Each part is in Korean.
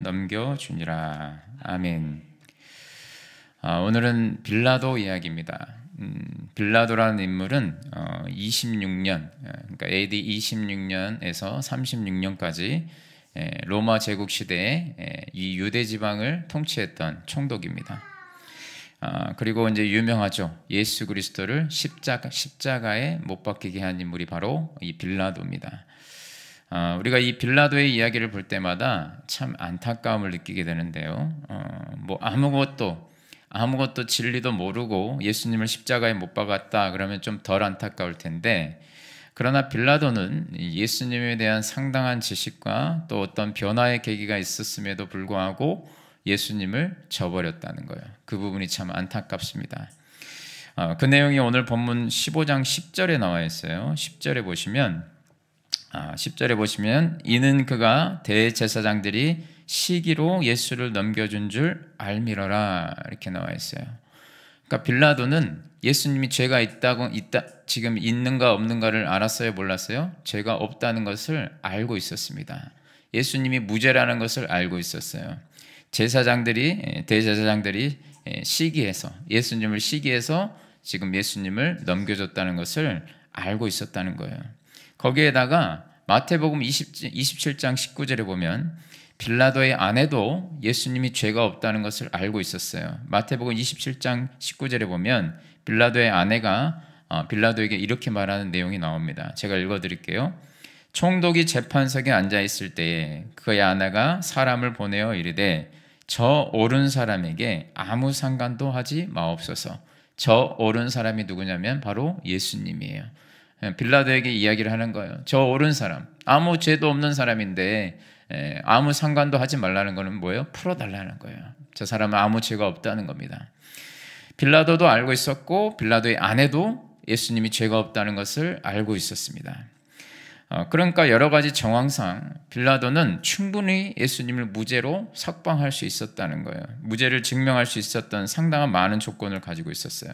넘겨주니라. 아멘. 오늘은 빌라도 이야기입니다. 빌라도라는 인물은 26년, 그러니까 AD 26년에서 36년까지 로마 제국 시대에 이 유대 지방을 통치했던 총독입니다. 그리고 이제 유명하죠. 예수 그리스도를 십자가에 못 박히게 한 인물이 바로 이 빌라도입니다. 우리가 이 빌라도의 이야기를 볼 때마다 참 안타까움을 느끼게 되는데요. 뭐 아무것도 진리도 모르고 예수님을 십자가에 못 박았다 그러면 좀 덜 안타까울 텐데, 그러나 빌라도는 예수님에 대한 상당한 지식과 또 어떤 변화의 계기가 있었음에도 불구하고 예수님을 저버렸다는 거예요. 그 부분이 참 안타깝습니다. 그 내용이 오늘 본문 15장 10절에 나와 있어요. 10절에 보시면 이는 그가 대제사장들이 시기로 예수를 넘겨준 줄 알미러라, 이렇게 나와 있어요. 그러니까 빌라도는 예수님이 죄가 지금 있는가 없는가를 알았어요, 몰랐어요? 죄가 없다는 것을 알고 있었습니다. 예수님이 무죄라는 것을 알고 있었어요. 대제사장들이 예수님을 시기해서 지금 예수님을 넘겨줬다는 것을 알고 있었다는 거예요. 거기에다가 마태복음 27장 19절에 보면 빌라도의 아내도 예수님이 죄가 없다는 것을 알고 있었어요. 마태복음 27장 19절에 보면 빌라도의 아내가 빌라도에게 이렇게 말하는 내용이 나옵니다. 제가 읽어드릴게요. 총독이 재판석에 앉아있을 때에 그의 아내가 사람을 보내어 이르되 저 옳은 사람에게 아무 상관도 하지 마옵소서. 저 옳은 사람이 누구냐면 바로 예수님이에요. 빌라도에게 이야기를 하는 거예요. 저 옳은 사람, 아무 죄도 없는 사람인데 아무 상관도 하지 말라는 거는 뭐예요? 풀어달라는 거예요. 저 사람은 아무 죄가 없다는 겁니다. 빌라도도 알고 있었고 빌라도의 아내도 예수님이 죄가 없다는 것을 알고 있었습니다. 그러니까 여러 가지 정황상 빌라도는 충분히 예수님을 무죄로 석방할 수 있었다는 거예요. 무죄를 증명할 수 있었던 상당한 많은 조건을 가지고 있었어요.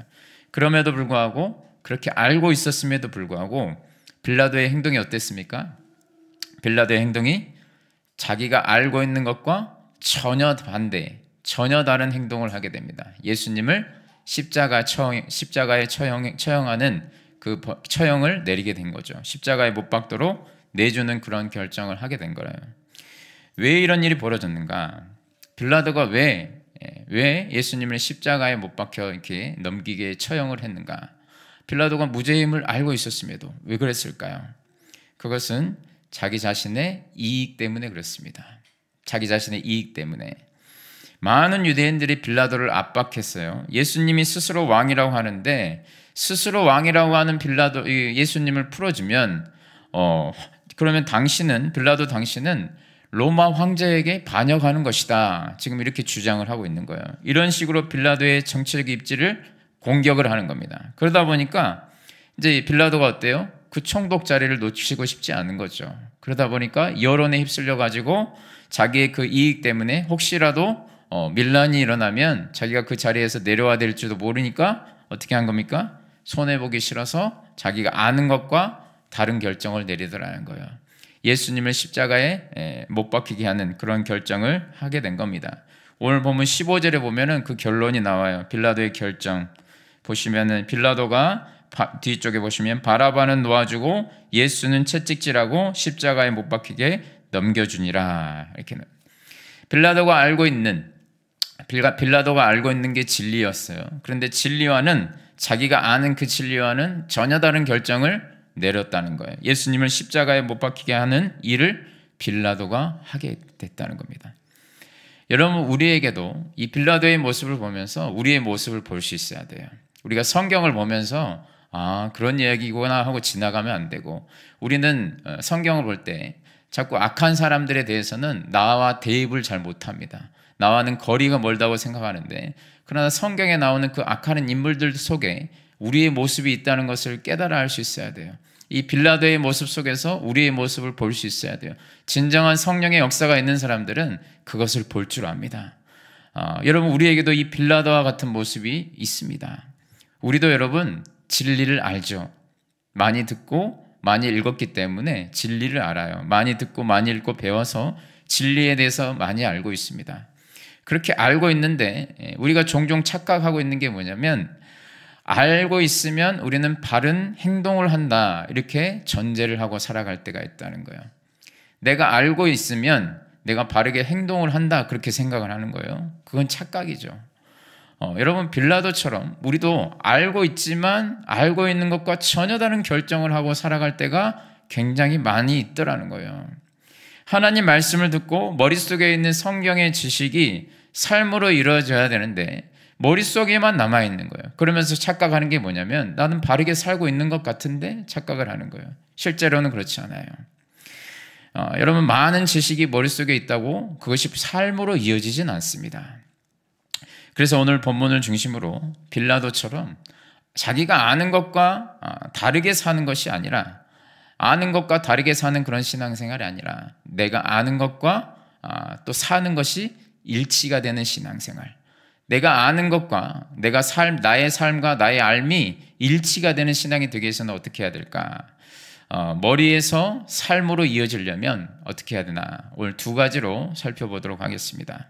그럼에도 불구하고, 그렇게 알고 있었음에도 불구하고 빌라도의 행동이 어땠습니까? 빌라도의 행동이 자기가 알고 있는 것과 전혀 다른 행동을 하게 됩니다. 예수님을 십자가에 처형하는 그 처형을 내리게 된 거죠. 십자가에 못 박도록 내주는 그런 결정을 하게 된 거예요. 왜 이런 일이 벌어졌는가? 빌라도가 왜 예수님을 십자가에 못 박혀 이렇게 넘기게 처형을 했는가? 빌라도가 무죄임을 알고 있었음에도 왜 그랬을까요? 그것은 자기 자신의 이익 때문에 그렇습니다. 자기 자신의 이익 때문에. 많은 유대인들이 빌라도를 압박했어요. 예수님이 스스로 왕이라고 하는데, 스스로 왕이라고 하는 예수님을 풀어주면 그러면 빌라도 당신은 로마 황제에게 반역하는 것이다, 지금 이렇게 주장을 하고 있는 거예요. 이런 식으로 빌라도의 정치적 입지를 공격을 하는 겁니다. 그러다 보니까 이제 빌라도가 어때요? 그 총독 자리를 놓치고 싶지 않은 거죠. 그러다 보니까 여론에 휩쓸려 가지고 자기의 그 이익 때문에 혹시라도 밀란이 일어나면 자기가 그 자리에서 내려와야 될지도 모르니까 어떻게 한 겁니까? 손해보기 싫어서 자기가 아는 것과 다른 결정을 내리더라는 거예요. 예수님을 십자가에 못 박히게 하는 그런 결정을 하게 된 겁니다. 오늘 보면 15절에 보면은 그 결론이 나와요. 빌라도의 결정 보시면은 빌라도가 뒤쪽에 보시면 바라바는 놓아주고 예수는 채찍질하고 십자가에 못 박히게 넘겨주니라, 이렇게. 빌라도가 알고 있는 게 진리였어요. 그런데 자기가 아는 그 진리와는 전혀 다른 결정을 내렸다는 거예요. 예수님을 십자가에 못 박히게 하는 일을 빌라도가 하게 됐다는 겁니다. 여러분, 우리에게도 이 빌라도의 모습을 보면서 우리의 모습을 볼 수 있어야 돼요. 우리가 성경을 보면서 그런 이야기구나 하고 지나가면 안 되고, 우리는 성경을 볼 때 자꾸 악한 사람들에 대해서는 나와 대입을 잘 못합니다. 나와는 거리가 멀다고 생각하는데, 그러나 성경에 나오는 그 악한 인물들 속에 우리의 모습이 있다는 것을 깨달아 알 수 있어야 돼요. 이 빌라도의 모습 속에서 우리의 모습을 볼 수 있어야 돼요. 진정한 성령의 역사가 있는 사람들은 그것을 볼 줄 압니다. 여러분, 우리에게도 이 빌라도와 같은 모습이 있습니다. 우리도 여러분 진리를 알죠. 많이 듣고 많이 읽었기 때문에 진리를 알아요. 많이 듣고 많이 읽고 배워서 진리에 대해서 많이 알고 있습니다. 그렇게 알고 있는데 우리가 종종 착각하고 있는 게 뭐냐면, 알고 있으면 우리는 바른 행동을 한다, 이렇게 전제를 하고 살아갈 때가 있다는 거예요. 내가 알고 있으면 내가 바르게 행동을 한다, 그렇게 생각을 하는 거예요. 그건 착각이죠. 여러분, 빌라도처럼 우리도 알고 있지만 알고 있는 것과 전혀 다른 결정을 하고 살아갈 때가 굉장히 많이 있더라는 거예요. 하나님 말씀을 듣고 머릿속에 있는 성경의 지식이 삶으로 이루어져야 되는데 머릿속에만 남아있는 거예요. 그러면서 착각하는 게 뭐냐면, 나는 바르게 살고 있는 것 같은데 착각을 하는 거예요. 실제로는 그렇지 않아요. 여러분, 많은 지식이 머릿속에 있다고 그것이 삶으로 이어지진 않습니다. 그래서 오늘 본문을 중심으로 빌라도처럼 자기가 아는 것과 다르게 사는 것이 아니라, 아는 것과 다르게 사는 그런 신앙생활이 아니라, 내가 아는 것과 또 사는 것이 일치가 되는 신앙생활, 내가 아는 것과 나의 삶과 나의 삶이 일치가 되는 신앙이 되기 위해서는 어떻게 해야 될까? 머리에서 삶으로 이어지려면 어떻게 해야 되나? 오늘 두 가지로 살펴보도록 하겠습니다.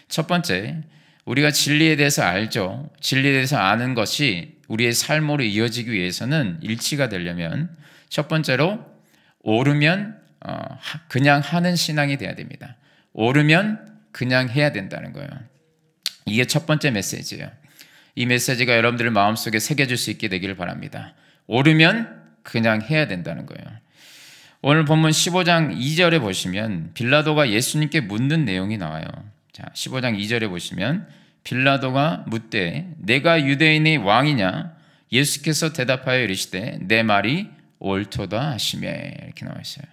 첫 번째, 우리가 진리에 대해서 알죠. 진리에 대해서 아는 것이 우리의 삶으로 이어지기 위해서는, 일치가 되려면 첫 번째로 오르면 그냥 하는 신앙이 돼야 됩니다. 오르면 그냥 해야 된다는 거예요. 이게 첫 번째 메시지예요. 이 메시지가 여러분들의 마음속에 새겨질 수 있게 되기를 바랍니다. 오르면 그냥 해야 된다는 거예요. 오늘 본문 15장 2절에 보시면 빌라도가 예수님께 묻는 내용이 나와요. 자, 15장 2절에 보시면 빌라도가 묻되 내가 유대인의 왕이냐? 예수께서 대답하여 이르시되 내 말이 옳도다 하시며, 이렇게 나와 있어요.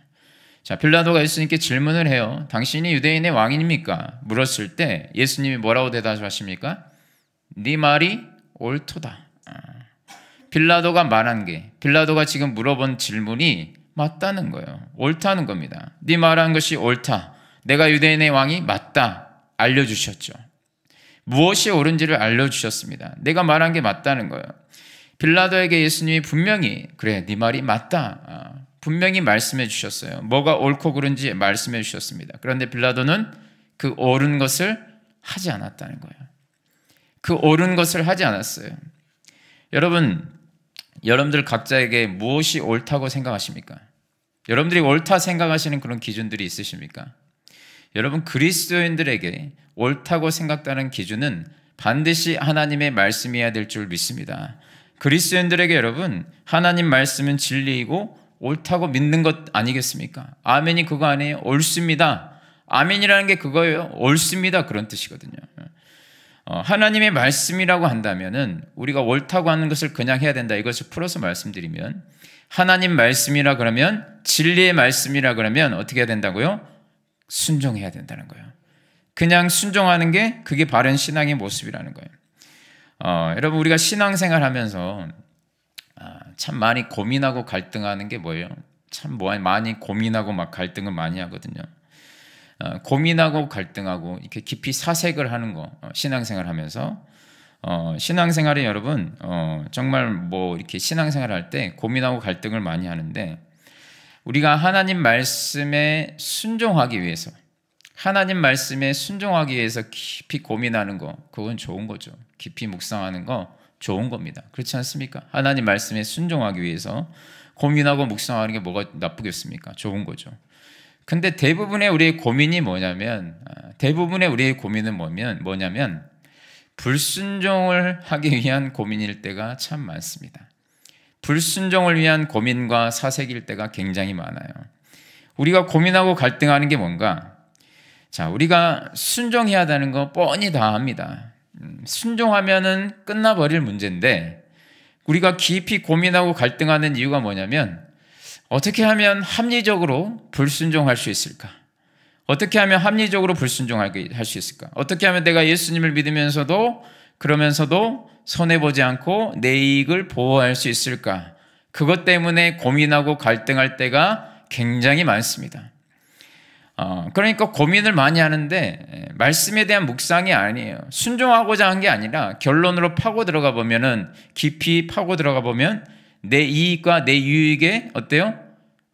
자, 빌라도가 예수님께 질문을 해요. 당신이 유대인의 왕입니까? 물었을 때 예수님이 뭐라고 대답하십니까? 네 말이 옳도다. 빌라도가 말한 게, 빌라도가 지금 물어본 질문이 맞다는 거예요. 옳다는 겁니다. 네 말한 것이 옳다. 내가 유대인의 왕이 맞다. 알려주셨죠. 무엇이 옳은지를 알려주셨습니다. 내가 말한 게 맞다는 거예요. 빌라도에게 예수님이 분명히 그래, 네 말이 맞다, 분명히 말씀해 주셨어요. 뭐가 옳고 그른지 말씀해 주셨습니다. 그런데 빌라도는 그 옳은 것을 하지 않았다는 거예요. 그 옳은 것을 하지 않았어요. 여러분들 각자에게 무엇이 옳다고 생각하십니까? 여러분들이 옳다 생각하시는 그런 기준들이 있으십니까? 여러분, 그리스도인들에게 옳다고 생각하는 기준은 반드시 하나님의 말씀이어야 될 줄 믿습니다. 그리스도인들에게 여러분, 하나님 말씀은 진리이고 옳다고 믿는 것 아니겠습니까? 아멘이 그거 아니에요? 옳습니다. 아멘이라는 게 그거예요. 옳습니다, 그런 뜻이거든요. 하나님의 말씀이라고 한다면은 우리가 옳다고 하는 것을 그냥 해야 된다, 이것을 풀어서 말씀드리면, 하나님 말씀이라 그러면, 진리의 말씀이라 그러면 어떻게 해야 된다고요? 순종해야 된다는 거예요. 그냥 순종하는 게 그게 바른 신앙의 모습이라는 거예요. 여러분, 우리가 신앙생활 하면서 참 많이 고민하고 갈등하는 게 뭐예요? 참 많이 고민하고 막 갈등을 많이 하거든요. 고민하고 갈등하고 이렇게 깊이 사색을 하는 거, 신앙생활 하면서 신앙생활이 여러분 정말 이렇게 신앙생활 할 때 고민하고 갈등을 많이 하는데, 우리가 하나님 말씀에 순종하기 위해서, 하나님 말씀에 순종하기 위해서 깊이 고민하는 거, 그건 좋은 거죠. 깊이 묵상하는 거 좋은 겁니다. 그렇지 않습니까? 하나님 말씀에 순종하기 위해서 고민하고 묵상하는 게 뭐가 나쁘겠습니까? 좋은 거죠. 근데 대부분의 우리의 고민이 뭐냐면, 불순종을 하기 위한 고민일 때가 참 많습니다. 불순종을 위한 고민과 사색일 때가 굉장히 많아요. 우리가 고민하고 갈등하는 게 뭔가? 자, 우리가 순종해야 되는 거 뻔히 다 합니다. 순종하면은 끝나버릴 문제인데, 우리가 깊이 고민하고 갈등하는 이유가 뭐냐면, 어떻게 하면 합리적으로 불순종할 수 있을까? 어떻게 하면 합리적으로 불순종할 수 있을까? 어떻게 하면 내가 예수님을 믿으면서도 그러면서도 손해보지 않고 내 이익을 보호할 수 있을까? 그것 때문에 고민하고 갈등할 때가 굉장히 많습니다. 그러니까 고민을 많이 하는데 말씀에 대한 묵상이 아니에요. 순종하고자 한 게 아니라 결론으로 파고 들어가 보면은, 깊이 파고 들어가 보면 내 이익과 내 유익에 어때요?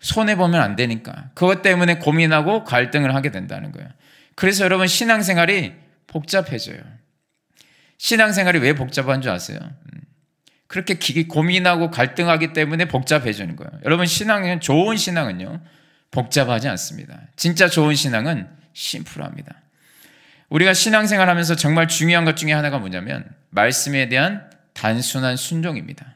손해보면 안 되니까. 그것 때문에 고민하고 갈등을 하게 된다는 거예요. 그래서 여러분 신앙생활이 복잡해져요. 신앙생활이 왜 복잡한 줄 아세요? 그렇게 고민하고 갈등하기 때문에 복잡해지는 거예요. 여러분 신앙은, 좋은 신앙은요 복잡하지 않습니다. 진짜 좋은 신앙은 심플합니다. 우리가 신앙생활 하면서 정말 중요한 것 중에 하나가 뭐냐면 말씀에 대한 단순한 순종입니다.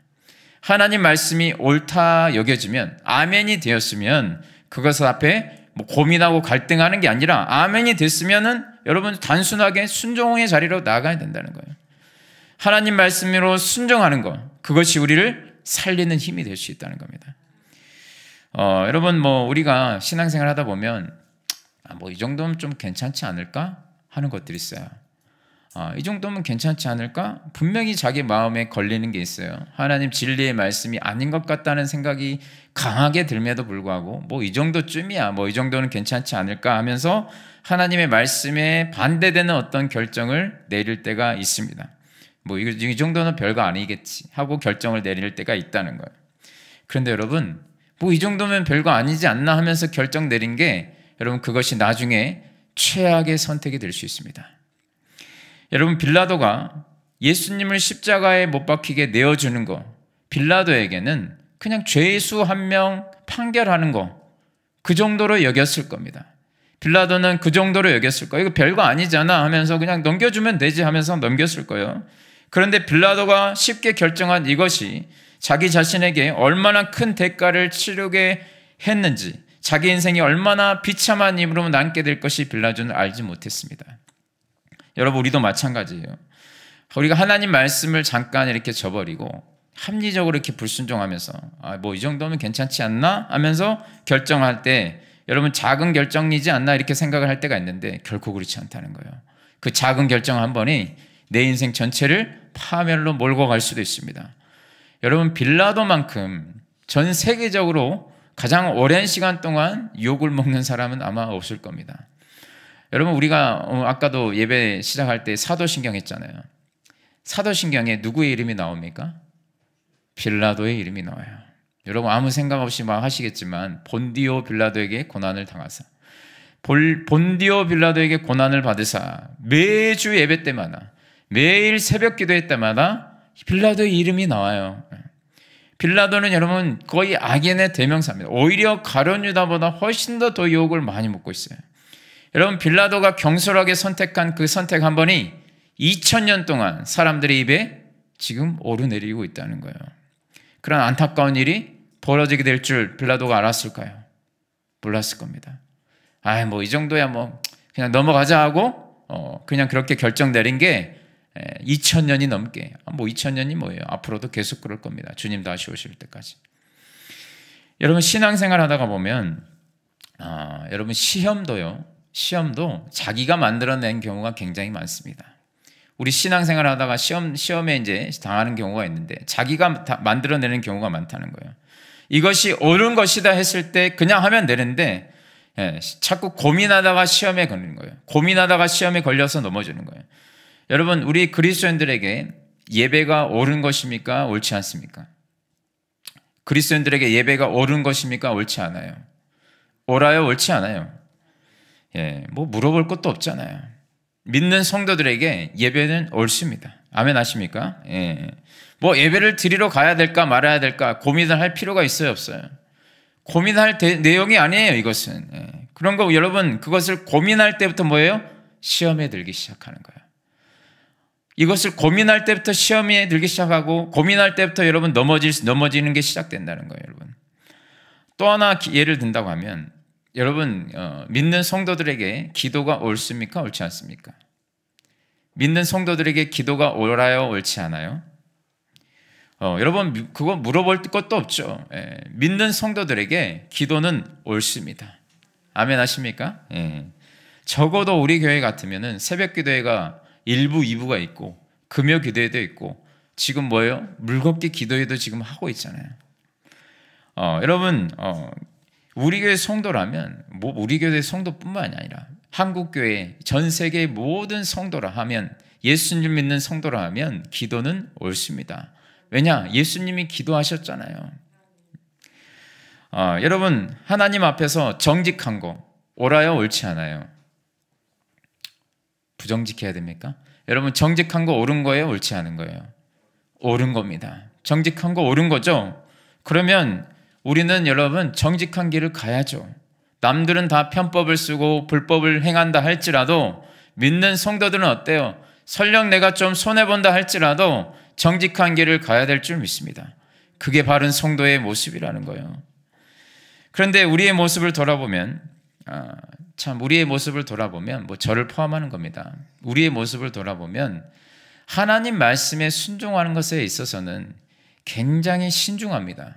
하나님 말씀이 옳다 여겨지면, 아멘이 되었으면 그것 앞에 뭐 고민하고 갈등하는 게 아니라 아멘이 됐으면은 여러분 단순하게 순종의 자리로 나가야 된다는 거예요. 하나님 말씀으로 순종하는 것, 그것이 우리를 살리는 힘이 될 수 있다는 겁니다. 여러분 뭐 우리가 신앙생활 하다 보면 뭐 이 정도면 좀 괜찮지 않을까 하는 것들이 있어요. 이 정도면 괜찮지 않을까? 분명히 자기 마음에 걸리는 게 있어요. 하나님 진리의 말씀이 아닌 것 같다는 생각이 강하게 들면도 불구하고 뭐 이 정도쯤이야, 뭐 이 정도는 괜찮지 않을까 하면서 하나님의 말씀에 반대되는 어떤 결정을 내릴 때가 있습니다. 뭐 이 정도는 별거 아니겠지 하고 결정을 내릴 때가 있다는 거예요. 그런데 여러분 뭐 이 정도면 별거 아니지 않나 하면서 결정 내린 게 여러분 그것이 나중에 최악의 선택이 될 수 있습니다. 여러분 빌라도가 예수님을 십자가에 못 박히게 내어주는 거, 빌라도에게는 그냥 죄수 한 명 판결하는 거, 그 정도로 여겼을 겁니다. 빌라도는 그 정도로 여겼을 거예요. 이거 별거 아니잖아 하면서 그냥 넘겨주면 되지 하면서 넘겼을 거예요. 그런데 빌라도가 쉽게 결정한 이것이 자기 자신에게 얼마나 큰 대가를 치르게 했는지, 자기 인생이 얼마나 비참한 힘으로 남게 될 것이 빌라도는 알지 못했습니다. 여러분 우리도 마찬가지예요. 우리가 하나님 말씀을 잠깐 이렇게 저버리고 합리적으로 이렇게 불순종하면서 뭐 이 정도면 괜찮지 않나 하면서 결정할 때 여러분 작은 결정이지 않나 이렇게 생각을 할 때가 있는데 결코 그렇지 않다는 거예요. 그 작은 결정 한 번이 내 인생 전체를 파멸로 몰고 갈 수도 있습니다. 여러분 빌라도만큼 전 세계적으로 가장 오랜 시간 동안 욕을 먹는 사람은 아마 없을 겁니다. 여러분 우리가 아까도 예배 시작할 때 사도신경 했잖아요. 사도신경에 누구의 이름이 나옵니까? 빌라도의 이름이 나와요. 여러분 아무 생각 없이 막 하시겠지만 본디오 빌라도에게 고난을 당하사, 본디오 빌라도에게 고난을 받으사 매주 예배 때마다, 매일 새벽 기도회 때마다 빌라도의 이름이 나와요. 빌라도는 여러분 거의 악인의 대명사입니다. 오히려 가룟 유다보다 훨씬 더 욕을 많이 먹고 있어요. 여러분 빌라도가 경솔하게 선택한 그 선택 한 번이 2000년 동안 사람들의 입에 지금 오르내리고 있다는 거예요. 그런 안타까운 일이 벌어지게 될 줄 빌라도가 알았을까요? 몰랐을 겁니다. 뭐 이 정도야 뭐 그냥 넘어가자 하고 그냥 그렇게 결정 내린 게 2000년이 넘게, 뭐 2000년이 뭐예요? 앞으로도 계속 그럴 겁니다. 주님 다시 오실 때까지. 여러분 신앙생활 하다가 보면 여러분 시험도 자기가 만들어낸 경우가 굉장히 많습니다. 우리 신앙생활 하다가 시험에 이제 당하는 경우가 있는데 자기가 만들어내는 경우가 많다는 거예요. 이것이 옳은 것이다 했을 때 그냥 하면 되는데 자꾸 고민하다가 시험에 걸리는 거예요. 고민하다가 시험에 걸려서 넘어지는 거예요. 여러분 우리 그리스도인들에게 예배가 옳은 것입니까? 옳지 않습니까? 그리스도인들에게 예배가 옳은 것입니까? 옳지 않아요. 옳아요? 옳지 않아요? 뭐 물어볼 것도 없잖아요. 믿는 성도들에게 예배는 옳습니다. 아멘 하십니까? 뭐 예배를 드리러 가야 될까 말아야 될까 고민을 할 필요가 있어요, 없어요? 고민할 내용이 아니에요, 이것은. 그런 거 여러분 그것을 고민할 때부터 뭐예요? 시험에 들기 시작하는 거예요. 이것을 고민할 때부터 시험에 들기 시작하고 고민할 때부터 여러분 넘어지는 게 시작된다는 거예요, 여러분. 또 하나 예를 든다고 하면 여러분 믿는 성도들에게 기도가 옳습니까? 옳지 않습니까? 믿는 성도들에게 기도가 옳아요? 옳지 않아요? 여러분 그거 물어볼 것도 없죠. 믿는 성도들에게 기도는 옳습니다. 아멘 하십니까? 적어도 우리 교회 같으면은 새벽 기도회가 1부, 2부가 있고 금요 기도회도 있고 지금 뭐예요? 물걷기 기도회도 지금 하고 있잖아요. 여러분 우리 교회 성도라면 뭐 우리 교회 성도뿐만이 아니라 한국교회 전 세계의 모든 성도라 하면 예수님 믿는 성도라 하면 기도는 옳습니다. 왜냐? 예수님이 기도하셨잖아요. 여러분 하나님 앞에서 정직한 거 옳아요, 옳지 않아요? 부정직해야 됩니까? 여러분 정직한 거 옳은 거예요, 옳지 않은 거예요? 옳은 겁니다. 정직한 거 옳은 거죠? 그러면 우리는 여러분 정직한 길을 가야죠. 남들은 다 편법을 쓰고 불법을 행한다 할지라도 믿는 성도들은 어때요? 설령 내가 좀 손해본다 할지라도 정직한 길을 가야 될 줄 믿습니다. 그게 바른 성도의 모습이라는 거예요. 그런데 우리의 모습을 돌아보면 우리의 모습을 돌아보면 저를 포함하는 겁니다. 우리의 모습을 돌아보면 하나님 말씀에 순종하는 것에 있어서는 굉장히 신중합니다.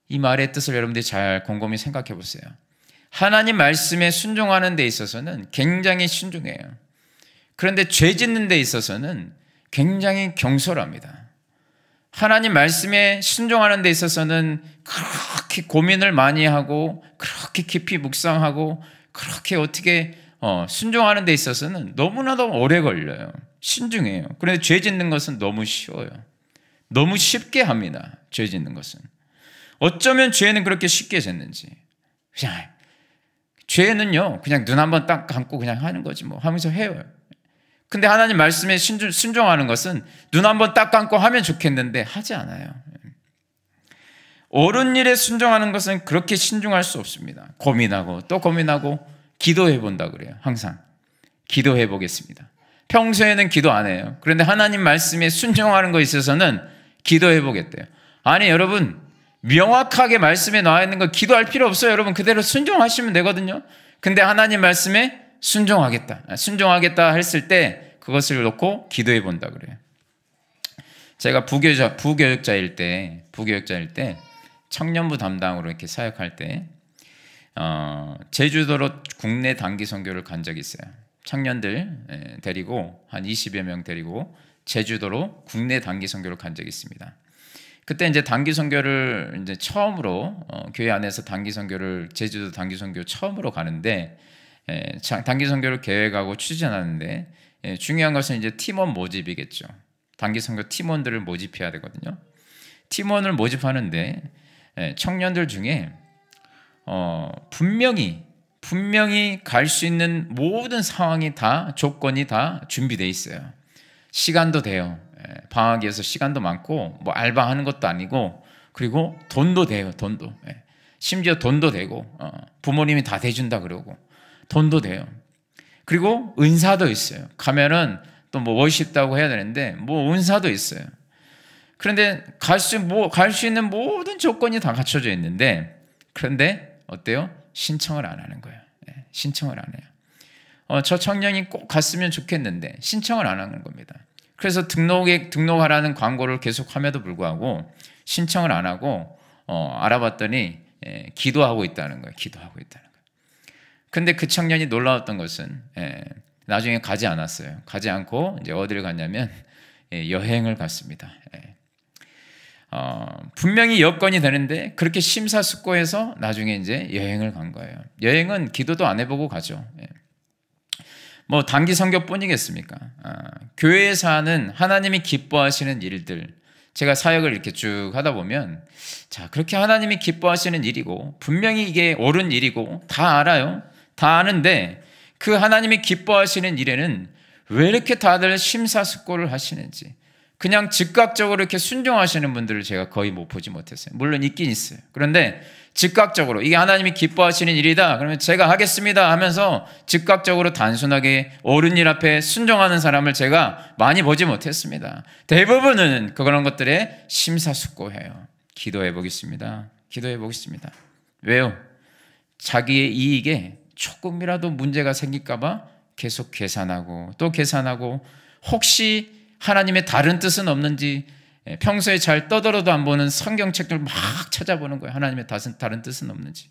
이 말의 뜻을 여러분들이 잘 곰곰이 생각해 보세요. 하나님 말씀에 순종하는 데 있어서는 굉장히 신중해요. 그런데 죄 짓는 데 있어서는 굉장히 경솔합니다. 하나님 말씀에 순종하는 데 있어서는 그렇게 고민을 많이 하고 그렇게 깊이 묵상하고 그렇게 어떻게 순종하는 데 있어서는 너무나도 오래 걸려요. 신중해요. 그런데 죄 짓는 것은 너무 쉬워요. 너무 쉽게 합니다. 죄 짓는 것은. 어쩌면 죄는 그렇게 쉽게 짓는지. 그냥 죄는요 그냥 눈 한번 딱 감고 그냥 하는 거지 하면서 해요. 근데 하나님 말씀에 순종하는 것은 눈 한번 딱 감고 하면 좋겠는데 하지 않아요. 옳은 일에 순종하는 것은 그렇게 신중할 수 없습니다. 고민하고 또 고민하고 기도해 본다 그래요. 항상 기도해 보겠습니다. 평소에는 기도 안 해요. 그런데 하나님 말씀에 순종하는 것에 있어서는 기도해 보겠대요. 아니 여러분 명확하게 말씀에 나와 있는 거 기도할 필요 없어요. 여러분 그대로 순종하시면 되거든요. 근데 하나님 말씀에 순종하겠다 했을 때 그것을 놓고 기도해 본다 그래요. 제가 부교육자일 때 청년부 담당으로 이렇게 사역할 때 제주도로 국내 단기 선교를 간 적이 있어요. 청년들 데리고 한 20여 명 데리고 제주도로 국내 단기 선교를 간 적이 있습니다. 그때 이제 단기 선교를 이제 처음으로 교회 안에서 단기 선교를 제주도 단기 선교 처음으로 가는데 단기 선교를 계획하고 추진하는데 중요한 것은 이제 팀원 모집이겠죠. 단기 선교 팀원들을 모집해야 되거든요. 팀원을 모집하는데 청년들 중에 분명히 갈 수 있는 모든 상황이 다 조건이 다 준비되어 있어요. 시간도 돼요. 방학이어서 시간도 많고 알바하는 것도 아니고 그리고 돈도 돼요. 돈도 심지어 돈도 되고 부모님이 다 대준다 그러고 돈도 돼요. 그리고 은사도 있어요. 가면은 또 멋있다고 해야 되는데 은사도 있어요. 그런데 갈 수 있는 모든 조건이 다 갖춰져 있는데 그런데 어때요? 신청을 안 하는 거예요. 신청을 안 해요. 저 청년이 꼭 갔으면 좋겠는데 신청을 안 하는 겁니다. 그래서 등록하라는 광고를 계속함에도 불구하고 신청을 안 하고 알아봤더니 기도하고 있다는 거예요. 기도하고 있다는 거예요. 근데 그 청년이 놀라웠던 것은 나중에 가지 않았어요. 가지 않고 이제 어디를 갔냐면 여행을 갔습니다. 분명히 여건이 되는데 그렇게 심사숙고해서 나중에 이제 여행을 간 거예요. 여행은 기도도 안 해보고 가죠. 단기 선교뿐이겠습니까? 교회에서 하는 하나님이 기뻐하시는 일들, 제가 사역을 이렇게 쭉 하다 보면 그렇게 하나님이 기뻐하시는 일이고 분명히 이게 옳은 일이고 다 알아요. 다 아는데 그 하나님이 기뻐하시는 일에는 왜 이렇게 다들 심사숙고를 하시는지 그냥 즉각적으로 이렇게 순종하시는 분들을 제가 거의 보지 못했어요. 물론 있긴 있어요. 그런데 즉각적으로 이게 하나님이 기뻐하시는 일이다 그러면 제가 하겠습니다 하면서 즉각적으로 단순하게 옳은 일 앞에 순종하는 사람을 제가 많이 보지 못했습니다. 대부분은 그런 것들에 심사숙고해요. 기도해 보겠습니다. 왜요? 자기의 이익에 조금이라도 문제가 생길까 봐 계속 계산하고 또 계산하고 혹시 하나님의 다른 뜻은 없는지 평소에 잘 떠들어도 안 보는 성경책들 막 찾아보는 거예요. 하나님의 다른 뜻은 없는지.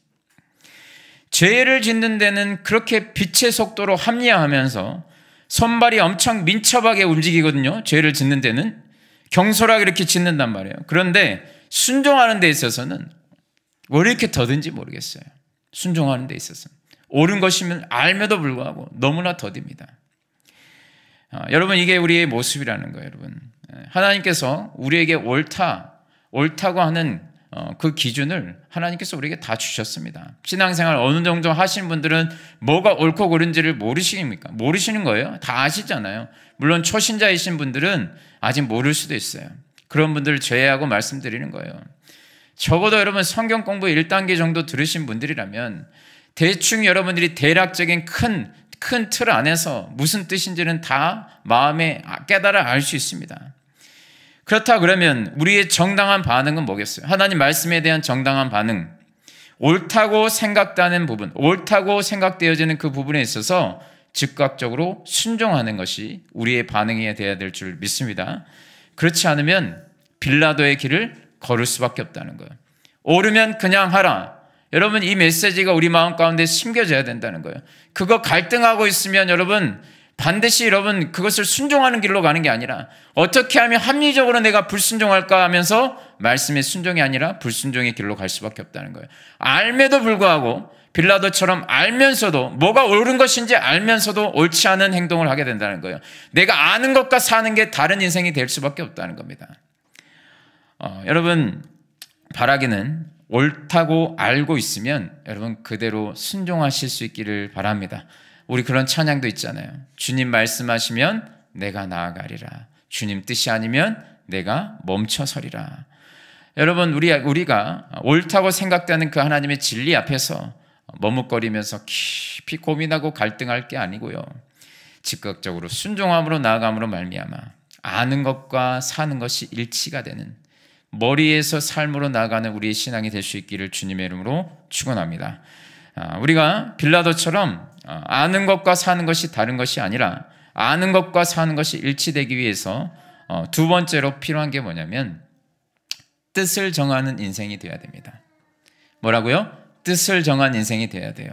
죄를 짓는 데는 그렇게 빛의 속도로 합리화하면서 손발이 엄청 민첩하게 움직이거든요. 죄를 짓는 데는 경솔하게 이렇게 짓는단 말이에요. 그런데 순종하는 데 있어서는 왜 이렇게 더딘지 모르겠어요. 순종하는 데 있어서는 옳은 것이면 알면도 불구하고 너무나 더딥니다. 여러분 이게 우리의 모습이라는 거예요. 여러분 하나님께서 우리에게 옳다고 하는 그 기준을 하나님께서 우리에게 다 주셨습니다. 신앙생활 어느 정도 하신 분들은 뭐가 옳고 그른지를 모르시는 거예요? 다 아시잖아요. 물론 초신자이신 분들은 아직 모를 수도 있어요. 그런 분들을 제외하고 말씀드리는 거예요. 적어도 여러분 성경 공부 1단계 정도 들으신 분들이라면 대충 여러분들이 대략적인 큰 틀 안에서 무슨 뜻인지는 다 마음에 깨달아 알 수 있습니다. 그렇다 그러면 우리의 정당한 반응은 뭐겠어요? 하나님 말씀에 대한 정당한 반응, 옳다고 생각되는 부분, 옳다고 생각되어지는 그 부분에 있어서 즉각적으로 순종하는 것이 우리의 반응이 되어야 될 줄 믿습니다. 그렇지 않으면 빌라도의 길을 걸을 수밖에 없다는 거예요. 옳으면 그냥 하라. 여러분 이 메시지가 우리 마음 가운데 심겨져야 된다는 거예요. 그거 갈등하고 있으면 여러분 반드시 여러분 그것을 순종하는 길로 가는 게 아니라 어떻게 하면 합리적으로 내가 불순종할까 하면서 말씀의 순종이 아니라 불순종의 길로 갈 수밖에 없다는 거예요. 알매도 불구하고 빌라도처럼 알면서도 뭐가 옳은 것인지 알면서도 옳지 않은 행동을 하게 된다는 거예요. 내가 아는 것과 사는 게 다른 인생이 될 수밖에 없다는 겁니다. 여러분 바라기는 옳다고 알고 있으면 여러분 그대로 순종하실 수 있기를 바랍니다. 우리 그런 찬양도 있잖아요. 주님 말씀하시면 내가 나아가리라. 주님 뜻이 아니면 내가 멈춰서리라. 여러분 우리가 옳다고 생각되는 그 하나님의 진리 앞에서 머뭇거리면서 깊이 고민하고 갈등할 게 아니고요. 즉각적으로 순종함으로 나아감으로 말미암아 아는 것과 사는 것이 일치가 되는 머리에서 삶으로 나아가는 우리의 신앙이 될 수 있기를 주님의 이름으로 축원합니다. 우리가 빌라도처럼 아는 것과 사는 것이 다른 것이 아니라 아는 것과 사는 것이 일치되기 위해서 두 번째로 필요한 게 뭐냐면 뜻을 정하는 인생이 되어야 됩니다. 뭐라고요? 뜻을 정한 인생이 되어야 돼요.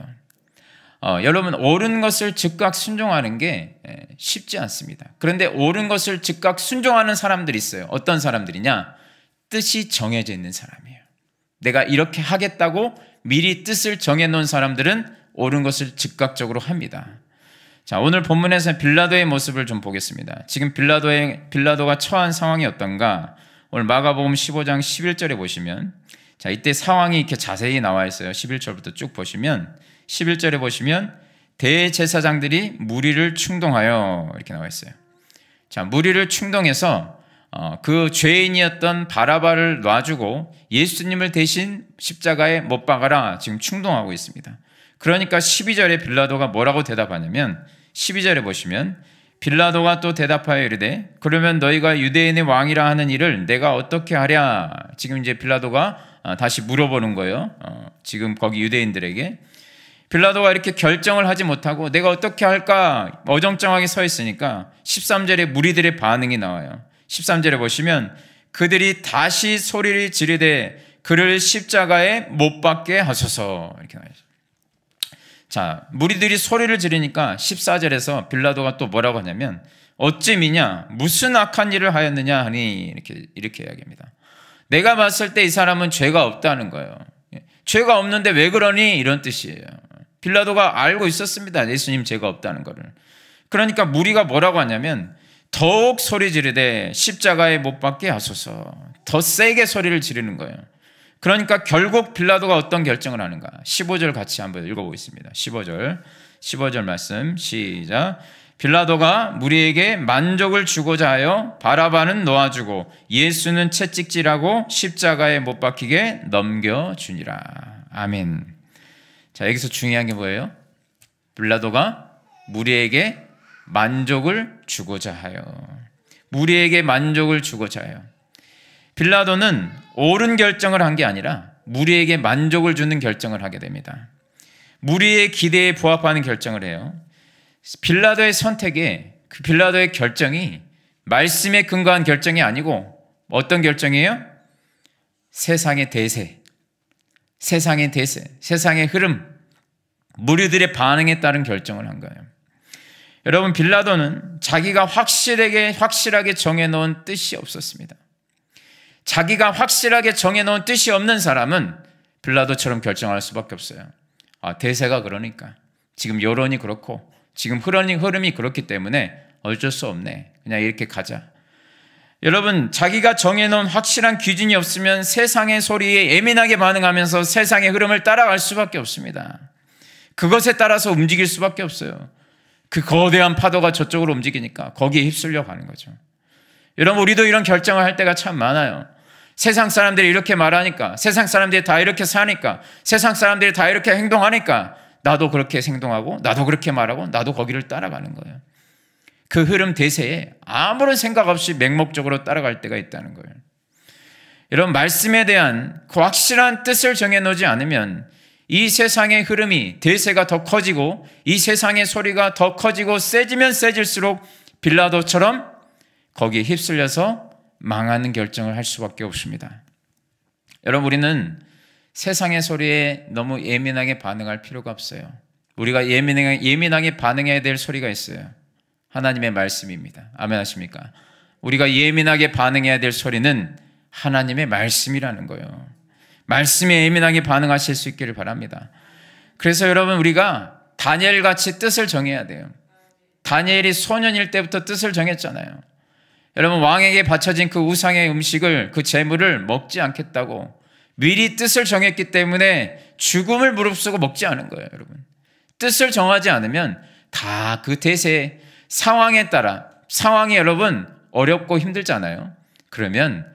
여러분 옳은 것을 즉각 순종하는 게 쉽지 않습니다. 그런데 옳은 것을 즉각 순종하는 사람들이 있어요. 어떤 사람들이냐? 뜻이 정해져 있는 사람이에요. 내가 이렇게 하겠다고 미리 뜻을 정해놓은 사람들은 옳은 것을 즉각적으로 합니다. 자, 오늘 본문에서 빌라도의 모습을 좀 보겠습니다. 지금 빌라도가 처한 상황이 어떤가? 오늘 마가복음 15장 11절에 보시면 자, 이때 상황이 이렇게 자세히 나와 있어요. 11절부터 쭉 보시면 11절에 보시면 대제사장들이 무리를 충동하여 이렇게 나와 있어요. 자, 무리를 충동해서 그 죄인이었던 바라바를 놔주고 예수님을 대신 십자가에 못 박아라 지금 충동하고 있습니다. 그러니까 12절에 빌라도가 뭐라고 대답하냐면 12절에 보시면 빌라도가 또 대답하여 이르되 그러면 너희가 유대인의 왕이라 하는 일을 내가 어떻게 하랴. 지금 이제 빌라도가 다시 물어보는 거예요. 지금 거기 유대인들에게 빌라도가 이렇게 결정을 하지 못하고 내가 어떻게 할까 어정쩡하게 서 있으니까 13절에 무리들의 반응이 나와요. 13절에 보시면 그들이 다시 소리를 지르되 그를 십자가에 못 박게 하소서 이렇게 나와요. 자, 무리들이 소리를 지르니까 14절에서 빌라도가 또 뭐라고 하냐면 어찌미냐 무슨 악한 일을 하였느냐 하니 이렇게 이야기합니다. 내가 봤을 때 이 사람은 죄가 없다는 거예요. 죄가 없는데 왜 그러니 이런 뜻이에요. 빌라도가 알고 있었습니다. 예수님 죄가 없다는 거를. 그러니까 무리가 뭐라고 하냐면 더욱 소리 지르되 십자가에 못 박게 하소서. 더 세게 소리를 지르는 거예요. 그러니까 결국 빌라도가 어떤 결정을 하는가? 15절 같이 한번 읽어보겠습니다. 15절 말씀 시작. 빌라도가 무리에게 만족을 주고자 하여 바라바는 놓아주고 예수는 채찍질하고 십자가에 못 박히게 넘겨주니라. 아멘. 자, 여기서 중요한 게 뭐예요? 빌라도가 무리에게 만족을 주고자 하여. 무리에게 만족을 주고자 해요. 빌라도는 옳은 결정을 한 게 아니라 무리에게 만족을 주는 결정을 하게 됩니다. 무리의 기대에 부합하는 결정을 해요. 빌라도의 선택에 그 빌라도의 결정이 말씀에 근거한 결정이 아니고 어떤 결정이에요? 세상의 대세, 세상의 흐름, 무리들의 반응에 따른 결정을 한 거예요. 여러분, 빌라도는 자기가 확실하게 정해놓은 뜻이 없었습니다. 자기가 확실하게 정해놓은 뜻이 없는 사람은 빌라도처럼 결정할 수밖에 없어요. 대세가 그러니까, 지금 여론이 그렇고 지금 흐름이 그렇기 때문에 어쩔 수 없네, 그냥 이렇게 가자. 여러분, 자기가 정해놓은 확실한 기준이 없으면 세상의 소리에 예민하게 반응하면서 세상의 흐름을 따라갈 수밖에 없습니다. 그것에 따라서 움직일 수밖에 없어요. 그 거대한 파도가 저쪽으로 움직이니까 거기에 휩쓸려 가는 거죠. 여러분, 우리도 이런 결정을 할 때가 참 많아요. 세상 사람들이 이렇게 말하니까, 세상 사람들이 다 이렇게 사니까, 세상 사람들이 다 이렇게 행동하니까 나도 그렇게 행동하고 나도 그렇게 말하고 나도 거기를 따라가는 거예요. 그 흐름 대세에 아무런 생각 없이 맹목적으로 따라갈 때가 있다는 거예요. 여러분, 말씀에 대한 그 확실한 뜻을 정해놓지 않으면 이 세상의 흐름이, 대세가 더 커지고 이 세상의 소리가 더 커지고 세지면 세질수록 빌라도처럼 거기에 휩쓸려서 망하는 결정을 할 수밖에 없습니다. 여러분, 우리는 세상의 소리에 너무 예민하게 반응할 필요가 없어요. 우리가 예민하게 반응해야 될 소리가 있어요. 하나님의 말씀입니다. 아멘 하십니까? 우리가 예민하게 반응해야 될 소리는 하나님의 말씀이라는 거예요. 말씀에 예민하게 반응하실 수 있기를 바랍니다. 그래서 여러분, 우리가 다니엘같이 뜻을 정해야 돼요. 다니엘이 소년일 때부터 뜻을 정했잖아요. 여러분, 왕에게 바쳐진 그 우상의 음식을, 그 재물을 먹지 않겠다고 미리 뜻을 정했기 때문에 죽음을 무릅쓰고 먹지 않은 거예요. 여러분, 뜻을 정하지 않으면 다 그 대세, 상황에 따라, 상황이 여러분 어렵고 힘들잖아요. 그러면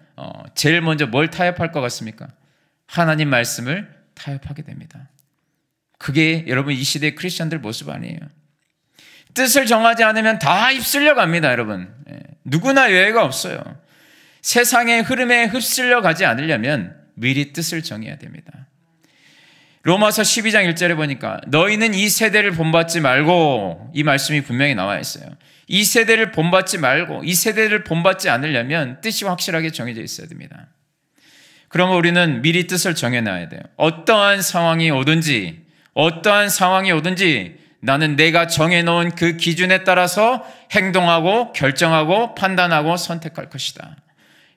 제일 먼저 뭘 타협할 것 같습니까? 하나님 말씀을 타협하게 됩니다. 그게 여러분 이 시대의 크리스천들 모습 아니에요. 뜻을 정하지 않으면 다 휩쓸려 갑니다. 여러분, 누구나 예외가 없어요. 세상의 흐름에 휩쓸려 가지 않으려면 미리 뜻을 정해야 됩니다. 로마서 12장 1절에 보니까 너희는 이 세대를 본받지 말고, 이 말씀이 분명히 나와 있어요. 이 세대를 본받지 말고, 이 세대를 본받지 않으려면 뜻이 확실하게 정해져 있어야 됩니다. 그러면 우리는 미리 뜻을 정해놔야 돼요. 어떠한 상황이 오든지 나는 내가 정해놓은 그 기준에 따라서 행동하고 결정하고 판단하고 선택할 것이다.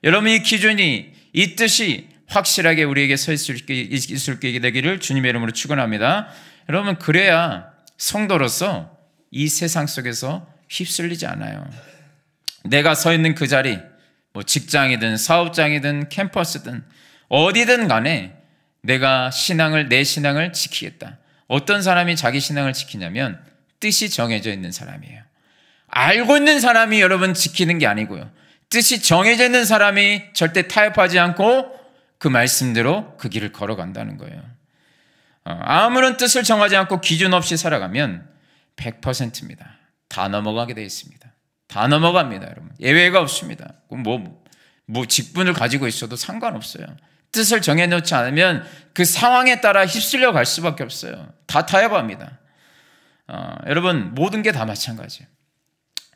여러분, 이 기준이, 이 뜻이 확실하게 우리에게 서 있을 수 있게 되기를 주님의 이름으로 축원합니다. 여러분, 그래야 성도로서 이 세상 속에서 휩쓸리지 않아요. 내가 서 있는 그 자리, 뭐 직장이든 사업장이든 캠퍼스든 어디든 간에 내가 내 신앙을 지키겠다. 어떤 사람이 자기 신앙을 지키냐면 뜻이 정해져 있는 사람이에요. 알고 있는 사람이 여러분 지키는 게 아니고요. 뜻이 정해져 있는 사람이 절대 타협하지 않고 그 말씀대로 그 길을 걸어간다는 거예요. 아무런 뜻을 정하지 않고 기준 없이 살아가면 100%입니다. 다 넘어가게 되어 있습니다. 다 넘어갑니다, 여러분. 예외가 없습니다. 뭐 직분을 가지고 있어도 상관없어요. 뜻을 정해놓지 않으면 그 상황에 따라 휩쓸려 갈 수밖에 없어요. 다 타협합니다. 여러분, 모든 게 다 마찬가지예요.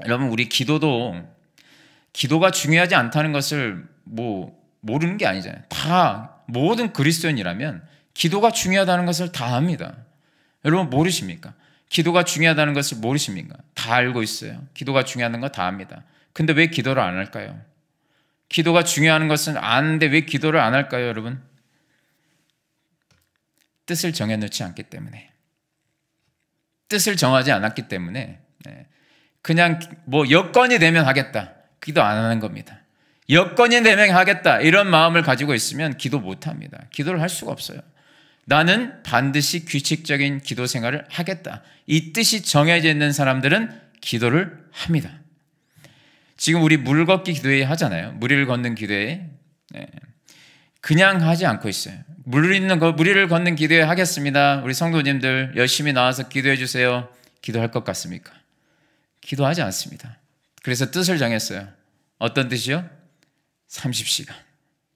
여러분, 우리 기도가 중요하지 않다는 것을 모르는 게 아니잖아요. 다 모든 그리스도인이라면 기도가 중요하다는 것을 다 압니다. 여러분, 모르십니까? 기도가 중요하다는 것을 모르십니까? 다 알고 있어요. 기도가 중요한 거 다 압니다. 근데 왜 기도를 안 할까요? 기도가 중요한 것은 아는데 왜 기도를 안 할까요, 여러분? 뜻을 정해놓지 않기 때문에, 뜻을 정하지 않았기 때문에 그냥 여건이 되면 하겠다, 기도 안 하는 겁니다. 여건이 되면 하겠다, 이런 마음을 가지고 있으면 기도 못합니다. 기도를 할 수가 없어요. 나는 반드시 규칙적인 기도 생활을 하겠다, 이 뜻이 정해져 있는 사람들은 기도를 합니다. 지금 우리 물 걷기 기도회 하잖아요. 무리를 걷는 기도회. 그냥 하지 않고 있어요. 무리를 걷는 기도회 하겠습니다. 우리 성도님들 열심히 나와서 기도해 주세요. 기도할 것 같습니까? 기도하지 않습니다. 그래서 뜻을 정했어요. 어떤 뜻이요? 30시간,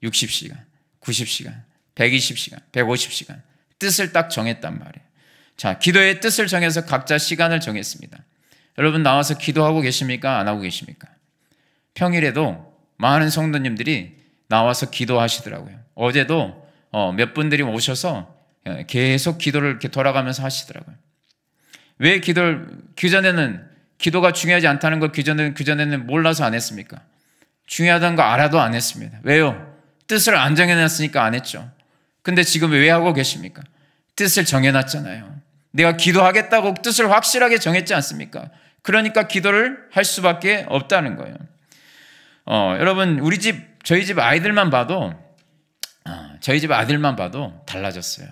60시간, 90시간, 120시간, 150시간. 뜻을 딱 정했단 말이에요. 자, 기도의 뜻을 정해서 각자 시간을 정했습니다. 여러분, 나와서 기도하고 계십니까? 안 하고 계십니까? 평일에도 많은 성도님들이 나와서 기도하시더라고요. 어제도 몇 분들이 오셔서 계속 기도를 이렇게 돌아가면서 하시더라고요. 왜 그전에는 기도가 중요하지 않다는 걸 그전에는 몰라서 안 했습니까? 중요하다는 거 알아도 안 했습니다. 왜요? 뜻을 안 정해놨으니까 안 했죠. 근데 지금 왜 하고 계십니까? 뜻을 정해놨잖아요. 내가 기도하겠다고 뜻을 확실하게 정했지 않습니까? 그러니까 기도를 할 수밖에 없다는 거예요. 여러분 저희 집 아이들만 봐도 달라졌어요.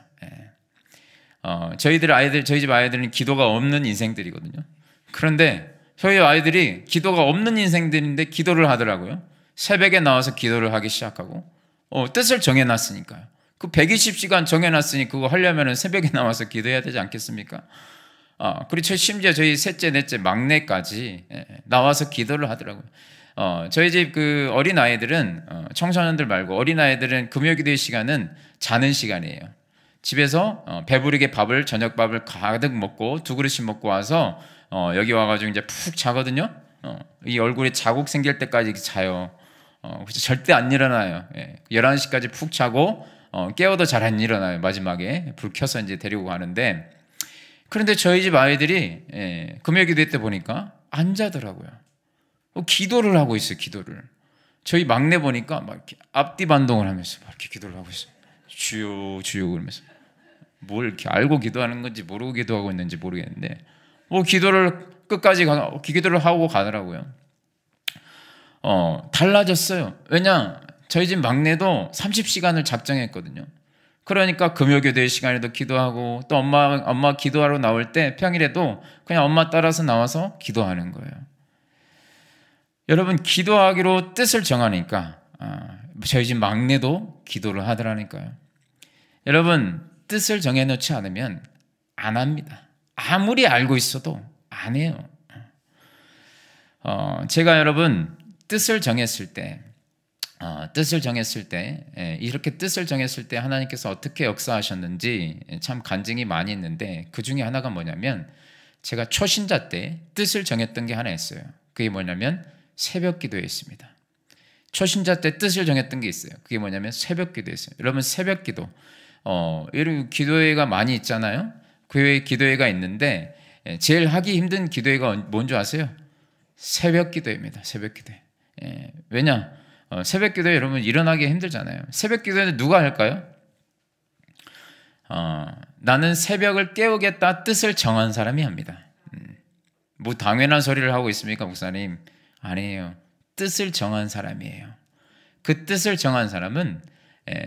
저희 집 아이들은 기도가 없는 인생들이거든요. 그런데 저희 아이들이 기도가 없는 인생들인데 기도를 하더라고요. 새벽에 나와서 기도를 하기 시작하고 뜻을 정해놨으니까요. 그 120시간 정해놨으니 그거 하려면 새벽에 나와서 기도해야 되지 않겠습니까? 그리고 심지어 저희 셋째, 넷째, 막내까지 나와서 기도를 하더라고요. 저희 집 그 어린 아이들은 청소년들 말고 어린 아이들은 금요기도의 시간은 자는 시간이에요. 집에서 배부르게 저녁밥을 가득 먹고 2그릇씩 먹고 와서 여기 와가지고 이제 푹 자거든요. 이 얼굴에 자국 생길 때까지 자요. 그래서 절대 안 일어나요. 11시까지 푹 자고 깨워도 잘 안 일어나요. 마지막에 불 켜서 이제 데리고 가는데, 그런데 저희 집 아이들이 금요기도 때 보니까 안 자더라고요. 기도를 하고 있어요. 기도를. 저희 막내 보니까 막 이렇게 앞뒤 반동을 하면서 막 이렇게 기도를 하고 있어요. 주여 주여 그러면서 뭘 이렇게 알고 기도하는 건지 모르고 기도하고 있는지 모르겠는데 기도를 끝까지 기도를 하고 가더라고요. 달라졌어요. 왜냐, 저희 집 막내도 30시간을 작정했거든요. 그러니까 금요기도의 시간에도 기도하고, 또 엄마 기도하러 나올 때 평일에도 그냥 엄마 따라서 나와서 기도하는 거예요. 여러분, 기도하기로 뜻을 정하니까 저희 집 막내도 기도를 하더라니까요. 여러분, 뜻을 정해놓지 않으면 안 합니다. 아무리 알고 있어도 안 해요. 제가 여러분 뜻을 정했을 때 이렇게 뜻을 정했을 때 하나님께서 어떻게 역사하셨는지 참 간증이 많이 있는데, 그 중에 하나가 뭐냐면, 제가 초신자 때 뜻을 정했던 게 하나 있어요. 그게 뭐냐면 새벽 기도였습니다. 초신자 때 뜻을 정했던 게 있어요. 그게 뭐냐면 새벽 기도였어요. 여러분, 새벽 기도, 여러분 기도회가 많이 있잖아요. 교회 기도회가 있는데 제일 하기 힘든 기도회가 뭔지 아세요? 새벽 기도회입니다. 새벽 기도회. 왜냐? 새벽 기도회 여러분 일어나기 힘들잖아요. 새벽 기도회는 누가 할까요? 나는 새벽을 깨우겠다 뜻을 정한 사람이 합니다. 뭐 당연한 소리를 하고 있습니까, 목사님? 아니에요. 뜻을 정한 사람이에요. 그 뜻을 정한 사람은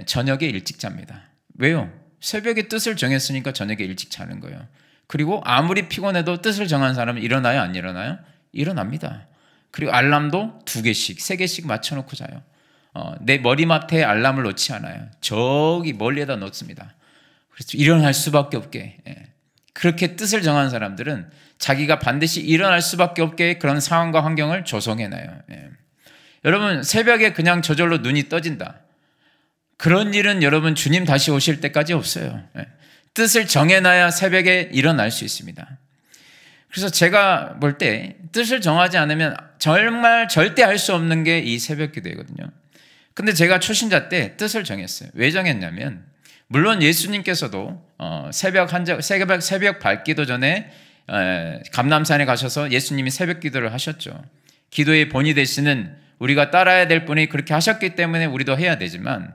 저녁에 일찍 잡니다. 왜요? 새벽에 뜻을 정했으니까 저녁에 일찍 자는 거예요. 그리고 아무리 피곤해도 뜻을 정한 사람은 일어나요, 안 일어나요? 일어납니다. 그리고 알람도 2개씩, 3개씩 맞춰놓고 자요. 내 머리맡에 알람을 놓지 않아요. 저기 멀리에다 놓습니다. 그래서 일어날 수밖에 없게. 그렇게 뜻을 정한 사람들은 자기가 반드시 일어날 수밖에 없게 그런 상황과 환경을 조성해놔요. 여러분, 새벽에 그냥 저절로 눈이 떠진다, 그런 일은 여러분 주님 다시 오실 때까지 없어요. 뜻을 정해놔야 새벽에 일어날 수 있습니다. 그래서 제가 볼 때 뜻을 정하지 않으면 정말 절대 할 수 없는 게 이 새벽 기도거든요. 근데 제가 초신자 때 뜻을 정했어요. 왜 정했냐면, 물론 예수님께서도 새벽 밝기도 전에 감람산에 가셔서 예수님이 새벽 기도를 하셨죠. 기도의 본이 되시는 우리가 따라야 될 분이 그렇게 하셨기 때문에 우리도 해야 되지만,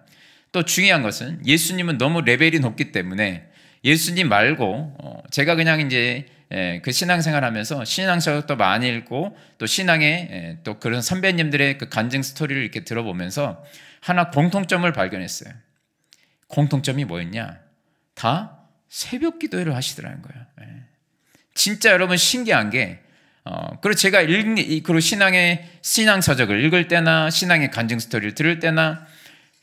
또 중요한 것은 예수님은 너무 레벨이 높기 때문에 예수님 말고 제가 그냥 이제 그 신앙생활 하면서 신앙서도 많이 읽고 또 신앙의 또 그런 선배님들의 그 간증 스토리를 이렇게 들어보면서 하나 공통점을 발견했어요. 공통점이 뭐였냐? 다 새벽 기도를 하시더라는 거예요. 진짜 여러분 신기한 게, 그리고 제가 그리고 신앙의 신앙서적을 읽을 때나 신앙의 간증 스토리를 들을 때나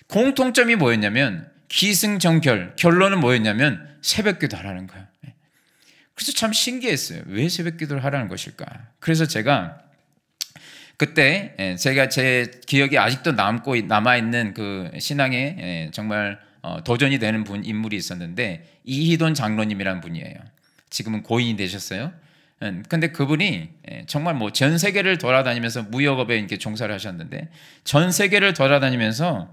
공통점이 뭐였냐면, 기승전결, 결론은 뭐였냐면 새벽 기도 하라는 거예요. 그래서 참 신기했어요. 왜 새벽 기도를 하라는 것일까? 그래서 제가 그때 제 기억에 아직도 남아있는 그 신앙에 정말 도전이 되는 인물이 있었는데, 이희돈 장로님이라는 분이에요. 지금은 고인이 되셨어요. 근데 그분이 정말 뭐 전 세계를 돌아다니면서 무역업에 이렇게 종사를 하셨는데, 전 세계를 돌아다니면서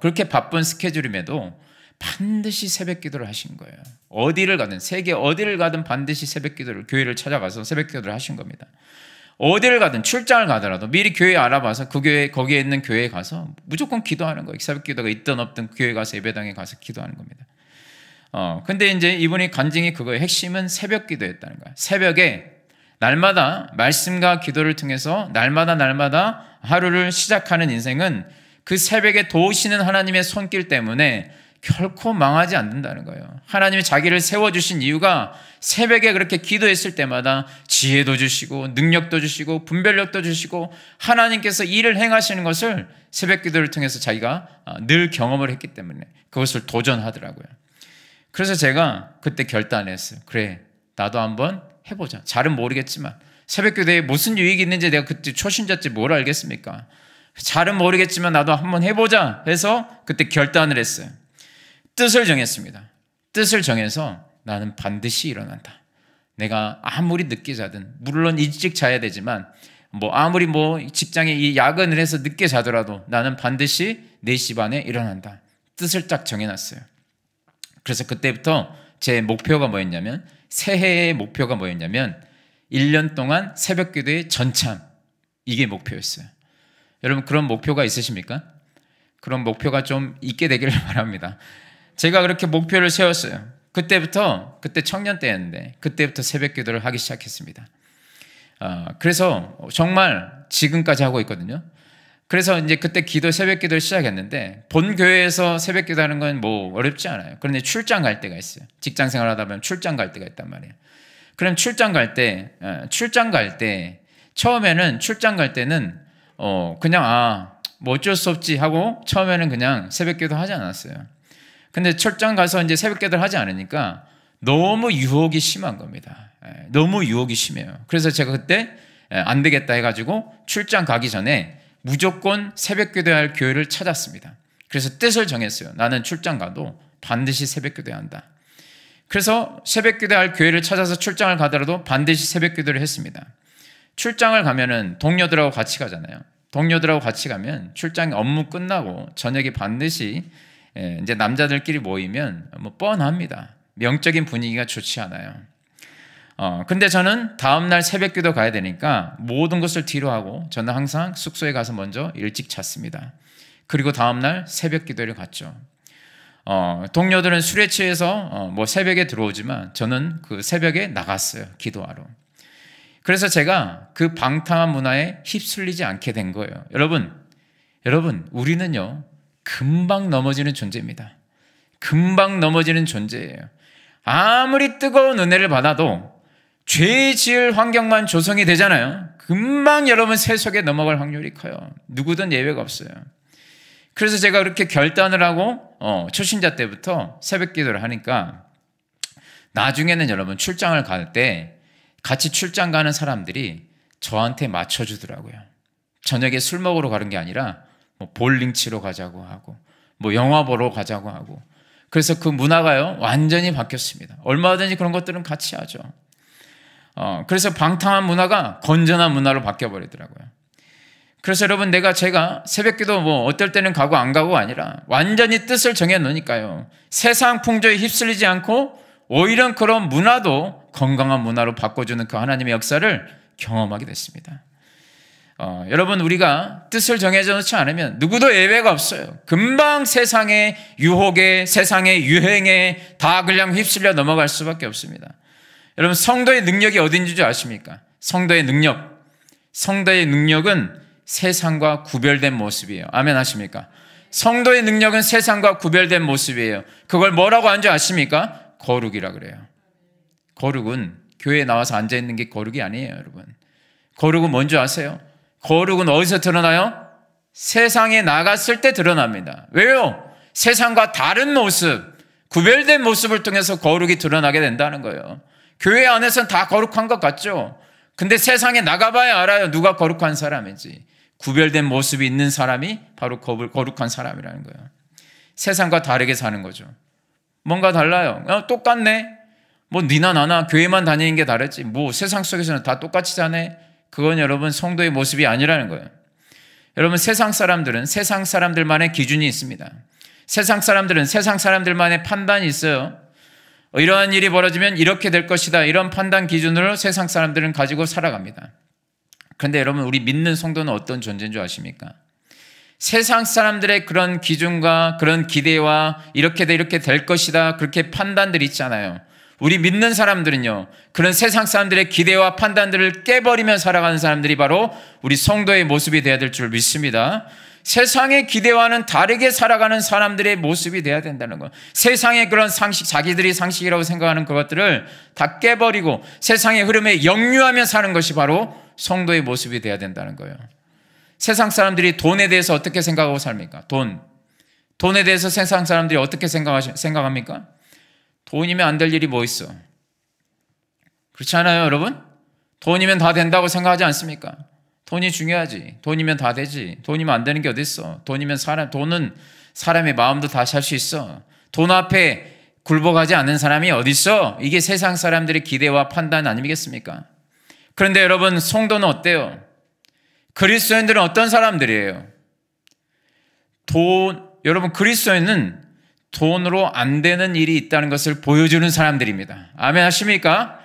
그렇게 바쁜 스케줄임에도 반드시 새벽 기도를 하신 거예요. 어디를 가든, 세계 어디를 가든 반드시 새벽 기도를, 교회를 찾아가서 새벽 기도를 하신 겁니다. 어디를 가든, 출장을 가더라도 미리 교회 알아봐서 그 교회, 거기에 있는 교회에 가서 무조건 기도하는 거예요. 새벽 기도가 있든 없든 교회 가서, 예배당에 가서 기도하는 겁니다. 근데 이제 이분이 간증이 그거예요. 핵심은 새벽 기도였다는 거예요. 새벽에 날마다 말씀과 기도를 통해서 날마다 하루를 시작하는 인생은 그 새벽에 도우시는 하나님의 손길 때문에 결코 망하지 않는다는 거예요. 하나님이 자기를 세워주신 이유가 새벽에 그렇게 기도했을 때마다 지혜도 주시고 능력도 주시고 분별력도 주시고 하나님께서 일을 행하시는 것을 새벽 기도를 통해서 자기가 늘 경험을 했기 때문에 그것을 도전하더라고요. 그래서 제가 그때 결단했어요. 그래, 나도 한번 해보자. 잘은 모르겠지만 새벽 기도에 무슨 유익이 있는지 내가 그때 초신자 때 뭘 알겠습니까? 잘은 모르겠지만 나도 한번 해보자 해서 그때 결단을 했어요. 뜻을 정했습니다. 뜻을 정해서 나는 반드시 일어난다. 내가 아무리 늦게 자든, 물론 일찍 자야 되지만 아무리 직장에 이 야근을 해서 늦게 자더라도 나는 반드시 4시 반에 일어난다. 뜻을 딱 정해놨어요. 그래서 그때부터 제 목표가 뭐였냐면, 새해의 목표가 뭐였냐면 1년 동안 새벽 기도의 전참, 이게 목표였어요. 여러분 그런 목표가 있으십니까? 그런 목표가 좀 있게 되기를 바랍니다. 제가 그렇게 목표를 세웠어요. 그때 청년 때였는데 그때부터 새벽 기도를 하기 시작했습니다. 그래서 정말 지금까지 하고 있거든요. 그래서 이제 그때 새벽 기도를 시작했는데 본 교회에서 새벽 기도하는 건 어렵지 않아요. 그런데 출장 갈 때가 있어요. 직장 생활하다 보면 출장 갈 때가 있단 말이에요. 그럼 출장 갈 때 처음에는 출장 갈 때는 그냥 어쩔 수 없지 하고 처음에는 그냥 새벽 기도 하지 않았어요. 근데 출장 가서 이제 새벽 기도를 하지 않으니까 너무 유혹이 심한 겁니다. 너무 유혹이 심해요. 그래서 제가 그때 안 되겠다 해가지고 출장 가기 전에 무조건 새벽 기도해야 할 교회를 찾았습니다. 그래서 뜻을 정했어요. 나는 출장 가도 반드시 새벽 기도해야 한다. 그래서 새벽 기도해야 할 교회를 찾아서 출장을 가더라도 반드시 새벽 기도를 했습니다. 출장을 가면은 동료들하고 같이 가잖아요. 동료들하고 같이 가면 출장 업무 끝나고 저녁에 반드시 이제 남자들끼리 모이면 뻔합니다. 명적인 분위기가 좋지 않아요. 근데 저는 다음날 새벽 기도 가야 되니까 모든 것을 뒤로 하고 저는 항상 숙소에 가서 먼저 일찍 잤습니다. 그리고 다음날 새벽 기도를 갔죠. 동료들은 술에 취해서 새벽에 들어오지만 저는 그 새벽에 나갔어요. 기도하러. 그래서 제가 그 방탕한 문화에 휩쓸리지 않게 된 거예요. 여러분, 우리는요, 금방 넘어지는 존재입니다. 금방 넘어지는 존재예요. 아무리 뜨거운 은혜를 받아도 죄 지을 환경만 조성이 되잖아요. 금방 여러분 새 속에 넘어갈 확률이 커요. 누구든 예외가 없어요. 그래서 제가 그렇게 결단을 하고 초신자 때부터 새벽 기도를 하니까 나중에는 여러분 출장을 갈 때 같이 출장 가는 사람들이 저한테 맞춰주더라고요. 저녁에 술 먹으러 가는 게 아니라 볼링 치러 가자고 하고 영화 보러 가자고 하고, 그래서 그 문화가요 완전히 바뀌었습니다. 얼마든지 그런 것들은 같이 하죠. 그래서 방탕한 문화가 건전한 문화로 바뀌어버리더라고요. 그래서 여러분 제가 새벽기도 어떨 때는 가고 안 가고가 아니라 완전히 뜻을 정해놓으니까요, 세상 풍조에 휩쓸리지 않고 오히려 그런 문화도 건강한 문화로 바꿔주는 그 하나님의 역사를 경험하게 됐습니다. 여러분 우리가 뜻을 정해져 놓지 않으면 누구도 예외가 없어요. 금방 세상의 유혹에, 세상의 유행에 다 그냥 휩쓸려 넘어갈 수밖에 없습니다. 여러분 성도의 능력이 어딘지 줄 아십니까? 성도의 능력은 세상과 구별된 모습이에요. 아멘 하십니까? 성도의 능력은 세상과 구별된 모습이에요. 그걸 뭐라고 하는지 아십니까? 거룩이라 그래요. 거룩은 교회에 나와서 앉아있는 게 거룩이 아니에요, 여러분. 거룩은 뭔지 아세요? 거룩은 어디서 드러나요? 세상에 나갔을 때 드러납니다. 왜요? 세상과 다른 모습, 구별된 모습을 통해서 거룩이 드러나게 된다는 거예요. 교회 안에서는 다 거룩한 것 같죠? 근데 세상에 나가봐야 알아요. 누가 거룩한 사람인지. 구별된 모습이 있는 사람이 바로 거룩한 사람이라는 거예요. 세상과 다르게 사는 거죠. 뭔가 달라요. 똑같네. 니나 나나 교회만 다니는 게 다르지. 세상 속에서는 다 똑같이 사네. 그건 여러분 성도의 모습이 아니라는 거예요. 여러분 세상 사람들은 세상 사람들만의 기준이 있습니다. 세상 사람들은 세상 사람들만의 판단이 있어요. 이러한 일이 벌어지면 이렇게 될 것이다. 이런 판단 기준으로 세상 사람들은 가지고 살아갑니다. 그런데 여러분 우리 믿는 성도는 어떤 존재인 줄 아십니까? 세상 사람들의 그런 기준과 그런 기대와 이렇게 될 것이다. 그렇게 판단들이 있잖아요. 우리 믿는 사람들은요, 그런 세상 사람들의 기대와 판단들을 깨버리며 살아가는 사람들이 바로 우리 성도의 모습이 되어야 될 줄 믿습니다. 세상의 기대와는 다르게 살아가는 사람들의 모습이 되어야 된다는 거예요. 세상의 그런 상식, 자기들이 상식이라고 생각하는 그것들을 다 깨버리고 세상의 흐름에 역류하며 사는 것이 바로 성도의 모습이 되어야 된다는 거예요. 세상 사람들이 돈에 대해서 어떻게 생각하고 삽니까? 돈에 대해서 세상 사람들이 어떻게 생각합니까? 돈이면 안 될 일이 뭐 있어? 그렇지 않아요, 여러분? 돈이면 다 된다고 생각하지 않습니까? 돈이 중요하지. 돈이면 다 되지. 돈이면 안 되는 게 어디 있어? 돈은 사람의 마음도 다 살 수 있어. 돈 앞에 굴복하지 않는 사람이 어디 있어? 이게 세상 사람들의 기대와 판단 아니겠습니까? 그런데 여러분, 성도는 어때요? 그리스도인들은 어떤 사람들이에요? 여러분, 그리스도인은 돈으로 안 되는 일이 있다는 것을 보여주는 사람들입니다. 아멘 하십니까?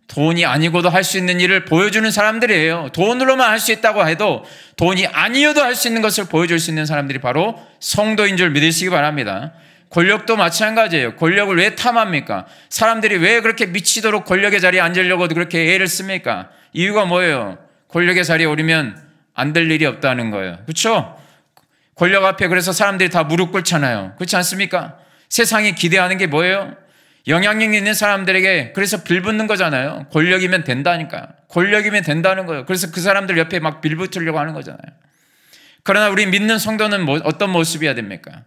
돈이 아니고도 할 수 있는 일을 보여주는 사람들이에요. 돈으로만 할 수 있다고 해도 돈이 아니어도 할 수 있는 것을 보여줄 수 있는 사람들이 바로 성도인 줄 믿으시기 바랍니다. 권력도 마찬가지예요. 권력을 왜 탐합니까? 사람들이 왜 그렇게 미치도록 권력의 자리에 앉으려고 그렇게 애를 씁니까? 이유가 뭐예요? 권력의 자리에 오르면 안 될 일이 없다는 거예요. 그렇죠? 권력 앞에 그래서 사람들이 다 무릎 꿇잖아요. 그렇지 않습니까? 세상이 기대하는 게 뭐예요? 영향력 있는 사람들에게 그래서 빌붙는 거잖아요. 권력이면 된다니까요. 권력이면 된다는 거예요. 그래서 그 사람들 옆에 막 빌붙으려고 하는 거잖아요. 그러나 우리 믿는 성도는 어떤 모습이어야 됩니까?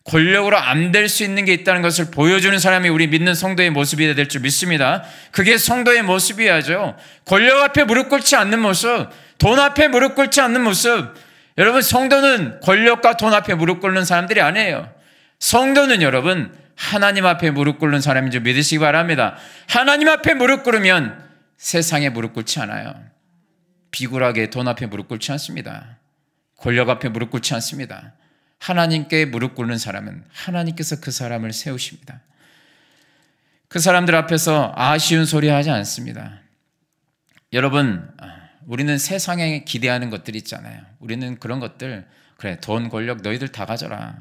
권력으로 안 될 수 있는 게 있다는 것을 보여주는 사람이 우리 믿는 성도의 모습이 될 줄 믿습니다. 그게 성도의 모습이야죠. 권력 앞에 무릎 꿇지 않는 모습, 돈 앞에 무릎 꿇지 않는 모습. 여러분, 성도는 권력과 돈 앞에 무릎 꿇는 사람들이 아니에요. 성도는 여러분, 하나님 앞에 무릎 꿇는 사람인 줄 믿으시기 바랍니다. 하나님 앞에 무릎 꿇으면 세상에 무릎 꿇지 않아요. 비굴하게 돈 앞에 무릎 꿇지 않습니다. 권력 앞에 무릎 꿇지 않습니다. 하나님께 무릎 꿇는 사람은 하나님께서 그 사람을 세우십니다. 그 사람들 앞에서 아쉬운 소리 하지 않습니다. 여러분, 우리는 세상에 기대하는 것들이 있잖아요. 우리는 그런 것들, 그래, 돈, 권력 너희들 다 가져라.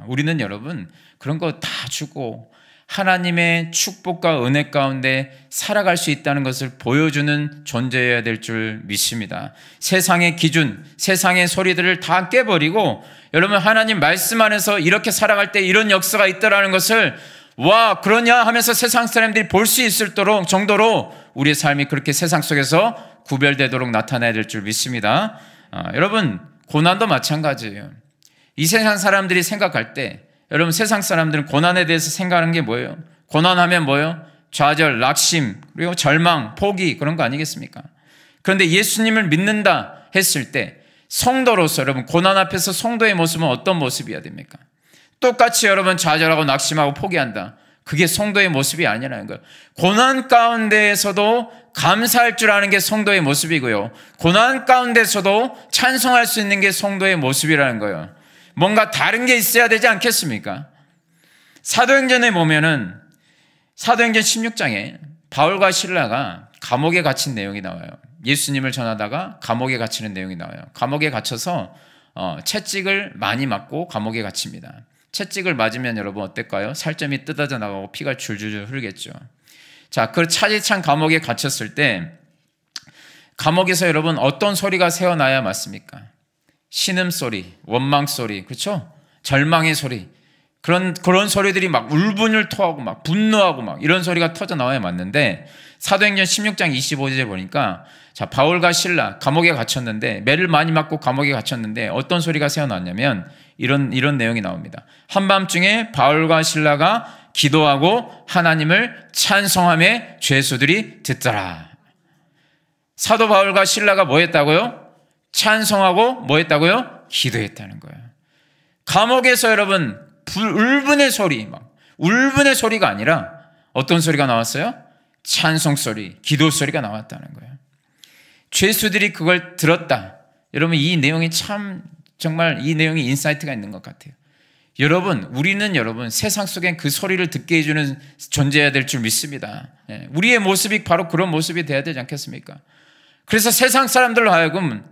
우리는 여러분 그런 거 다 주고 하나님의 축복과 은혜 가운데 살아갈 수 있다는 것을 보여주는 존재여야 될 줄 믿습니다. 세상의 기준, 세상의 소리들을 다 깨버리고 여러분, 하나님 말씀 안에서 이렇게 살아갈 때 이런 역사가 있다라는 것을 와, 그러냐 하면서 세상 사람들이 볼 수 있을 정도로 우리의 삶이 그렇게 세상 속에서 구별되도록 나타나야 될 줄 믿습니다. 여러분, 고난도 마찬가지예요. 이 세상 사람들이 생각할 때 여러분, 세상 사람들은 고난에 대해서 생각하는 게 뭐예요? 고난하면 뭐예요? 좌절, 낙심, 그리고 절망, 포기, 그런 거 아니겠습니까? 그런데 예수님을 믿는다 했을 때 성도로서 여러분, 고난 앞에서 성도의 모습은 어떤 모습이어야 됩니까? 똑같이 여러분 좌절하고 낙심하고 포기한다. 그게 성도의 모습이 아니라는 거예요. 고난 가운데에서도 감사할 줄 아는 게 성도의 모습이고요. 고난 가운데서도 찬송할 수 있는 게 성도의 모습이라는 거예요. 뭔가 다른 게 있어야 되지 않겠습니까? 사도행전에 보면은 사도행전 16장에 바울과 실라가 감옥에 갇힌 내용이 나와요. 예수님을 전하다가 감옥에 갇히는 내용이 나와요. 감옥에 갇혀서 채찍을 많이 맞고 감옥에 갇힙니다. 채찍을 맞으면 여러분 어떨까요? 살점이 뜯어져 나가고 피가 줄줄 흐르겠죠. 자, 그 차디찬 감옥에 갇혔을 때 감옥에서 여러분 어떤 소리가 새어나야 맞습니까? 신음소리, 원망소리, 그렇죠? 절망의 소리, 그런 소리들이 막 울분을 토하고 막 분노하고 막 이런 소리가 터져 나와야 맞는데 사도행전 16장 25절에 보니까 자, 바울과 실라 감옥에 갇혔는데 매를 많이 맞고 감옥에 갇혔는데 어떤 소리가 새어나왔냐면 이런 내용이 나옵니다. 한밤중에 바울과 실라가 기도하고 하나님을 찬송하며 죄수들이 듣더라. 사도 바울과 실라가 뭐 했다고요? 찬송하고 뭐 했다고요? 기도했다는 거예요. 감옥에서 여러분 울분의 소리, 막 울분의 소리가 아니라 어떤 소리가 나왔어요? 찬송 소리, 기도 소리가 나왔다는 거예요. 죄수들이 그걸 들었다. 여러분, 이 내용이 참 정말 이 내용이 인사이트가 있는 것 같아요. 여러분, 우리는 여러분 세상 속엔 그 소리를 듣게 해주는 존재여야 될 줄 믿습니다. 우리의 모습이 바로 그런 모습이 돼야 되지 않겠습니까? 그래서 세상 사람들로 하여금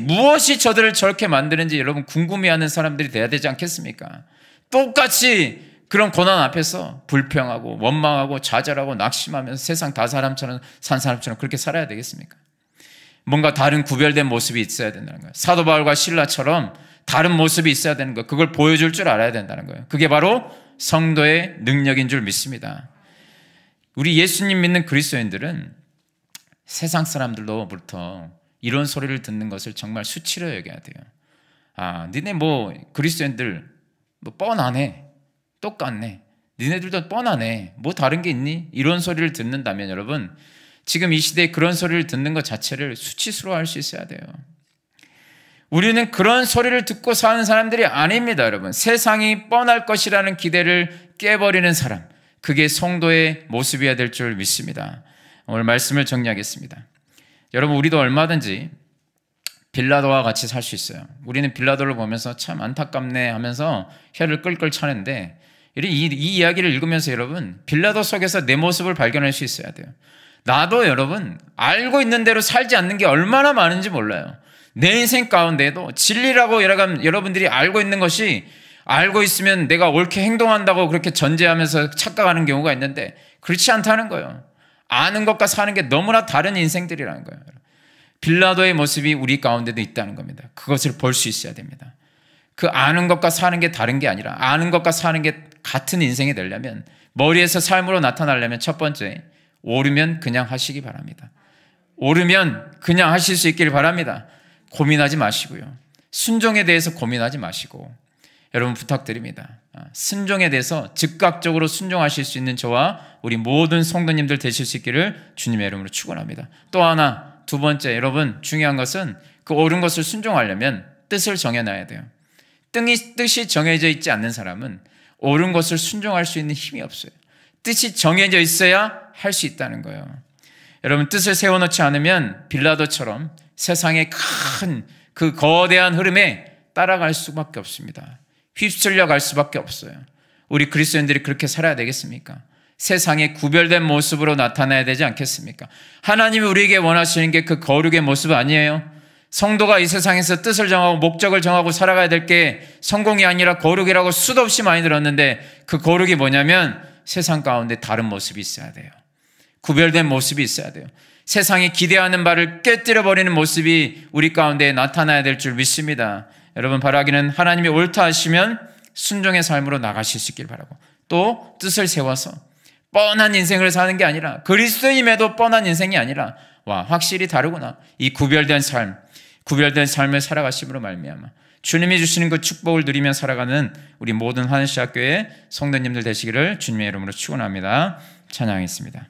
무엇이 저들을 저렇게 만드는지 여러분 궁금해하는 사람들이 돼야 되지 않겠습니까? 똑같이 그런 고난 앞에서 불평하고 원망하고 좌절하고 낙심하면서 세상 다 사람처럼 산 사람처럼 그렇게 살아야 되겠습니까? 뭔가 다른 구별된 모습이 있어야 된다는 거예요. 사도 바울과 실라처럼 다른 모습이 있어야 되는 거예요. 그걸 보여줄 줄 알아야 된다는 거예요. 그게 바로 성도의 능력인 줄 믿습니다. 우리 예수님 믿는 그리스도인들은 세상 사람들로부터 이런 소리를 듣는 것을 정말 수치로 여겨야 돼요. 아, 니네 뭐 그리스도인들 뭐 뻔하네, 똑같네, 니네들도 뻔하네, 뭐 다른 게 있니? 이런 소리를 듣는다면 여러분, 지금 이 시대에 그런 소리를 듣는 것 자체를 수치스러워할 수 있어야 돼요. 우리는 그런 소리를 듣고 사는 사람들이 아닙니다, 여러분. 세상이 뻔할 것이라는 기대를 깨버리는 사람, 그게 성도의 모습이어야 될 줄 믿습니다. 오늘 말씀을 정리하겠습니다. 여러분, 우리도 얼마든지 빌라도와 같이 살 수 있어요. 우리는 빌라도를 보면서 참 안타깝네 하면서 혀를 끌끌 차는데, 이 이야기를 읽으면서 여러분, 빌라도 속에서 내 모습을 발견할 수 있어야 돼요. 나도 여러분, 알고 있는 대로 살지 않는 게 얼마나 많은지 몰라요. 내 인생 가운데도 진리라고 여러분들이 알고 있는 것이, 알고 있으면 내가 옳게 행동한다고 그렇게 전제하면서 착각하는 경우가 있는데, 그렇지 않다는 거예요. 아는 것과 사는 게 너무나 다른 인생들이라는 거예요. 빌라도의 모습이 우리 가운데도 있다는 겁니다. 그것을 볼 수 있어야 됩니다. 그 아는 것과 사는 게 다른 게 아니라 아는 것과 사는 게 같은 인생이 되려면, 머리에서 삶으로 나타나려면 첫 번째, 오르면 그냥 하시기 바랍니다. 오르면 그냥 하실 수 있기를 바랍니다. 고민하지 마시고요. 순종에 대해서 고민하지 마시고, 여러분 부탁드립니다. 순종에 대해서 즉각적으로 순종하실 수 있는 저와 우리 모든 성도님들 되실 수 있기를 주님의 이름으로 축원합니다. 또 하나, 두 번째, 여러분 중요한 것은 그 옳은 것을 순종하려면 뜻을 정해놔야 돼요. 뜻이 정해져 있지 않는 사람은 옳은 것을 순종할 수 있는 힘이 없어요. 뜻이 정해져 있어야 할 수 있다는 거예요. 여러분, 뜻을 세워놓지 않으면 빌라도처럼 세상의 큰 그 거대한 흐름에 따라갈 수밖에 없습니다. 휩쓸려 갈 수밖에 없어요. 우리 그리스도인들이 그렇게 살아야 되겠습니까? 세상의 구별된 모습으로 나타나야 되지 않겠습니까? 하나님이 우리에게 원하시는 게 그 거룩의 모습 아니에요? 성도가 이 세상에서 뜻을 정하고 목적을 정하고 살아가야 될 게 성공이 아니라 거룩이라고 수도 없이 많이 들었는데, 그 거룩이 뭐냐면 세상 가운데 다른 모습이 있어야 돼요. 구별된 모습이 있어야 돼요. 세상이 기대하는 바를 깨뜨려버리는 모습이 우리 가운데 나타나야 될 줄 믿습니다. 여러분, 바라기는 하나님이 옳다 하시면 순종의 삶으로 나가실 수 있길 바라고, 또 뜻을 세워서 뻔한 인생을 사는 게 아니라, 그리스도임에도 뻔한 인생이 아니라, 와, 확실히 다르구나, 이 구별된 삶을 살아가심으로 말미암아 주님이 주시는 그 축복을 누리며 살아가는 우리 모든 하늘시학교의 성도님들 되시기를 주님의 이름으로 축원합니다. 찬양하겠습니다.